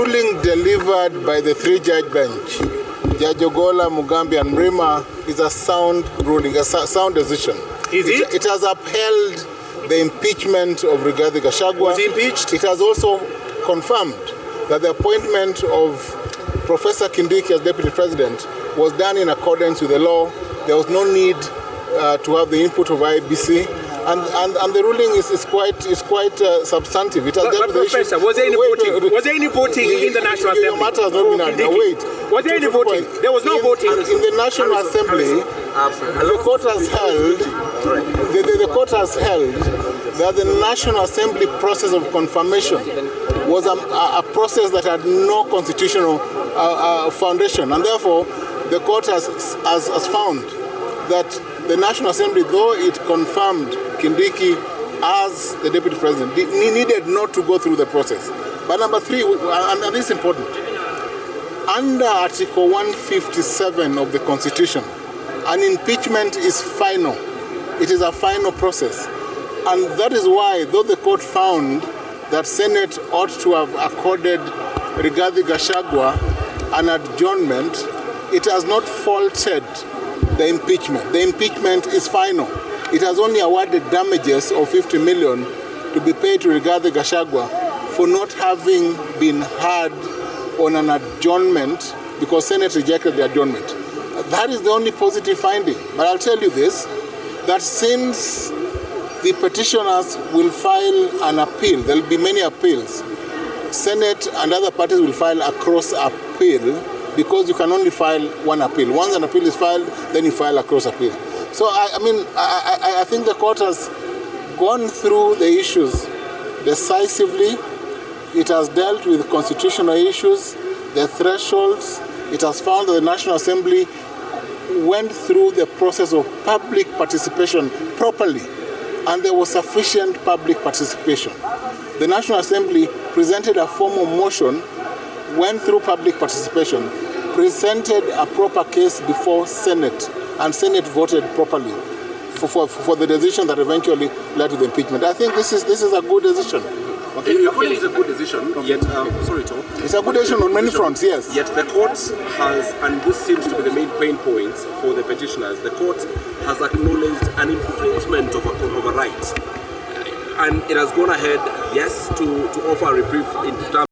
ruling delivered by the three-judge bench, Judge Ogola, Mugambi, and Mrima, is a sound ruling, a sound decision. Is it? It has upheld the impeachment of Rigathi Gachagua. Was he impeached? It has also confirmed that the appointment of Professor Kindiki as Deputy President was done in accordance with the law. There was no need to have the input of IBC. And the ruling is quite substantive. It has but Professor, was there any voting? Was there any voting in the National Assembly? Your matter has not been wait. Was there any voting? There was no voting. In the National Assembly, the court has held that the National Assembly process of confirmation was a process that had no constitutional foundation, and therefore the court has found that the National Assembly, though it confirmed Kindiki as the Deputy President, needed not to go through the process. But number three, and this is important, under Article 157 of the Constitution, an impeachment is final. It is a final process. And that is why, though the court found that Senate ought to have accorded Rigathi Gachagua an adjournment, it has not faulted the impeachment. The impeachment is final. It has only awarded damages of 50 million to be paid to Rigathi Gachagua for not having been heard on an adjournment because Senate rejected the adjournment. That is the only positive finding. But I'll tell you this, that since the petitioners will file an appeal, there will be many appeals, Senate and other parties will file a cross appeal because you can only file one appeal. Once an appeal is filed, then you file a cross appeal. So I think the court has gone through the issues decisively. It has dealt with constitutional issues, the thresholds. It has found that the National Assembly went through the process of public participation properly, and there was sufficient public participation. The National Assembly presented a formal motion, went through public participation, presented a proper case before Senate, and Senate voted properly for the decision that eventually led to the impeachment. I think this is a good decision. Okay, you feel it's a good decision, yet, sorry Tom. It's a good decision on many fronts, yes. Yet the court has, and this seems to be the main pain points for the petitioners, the court has acknowledged an infringement of a right. And it has gone ahead, yes, to offer a reprieve in terms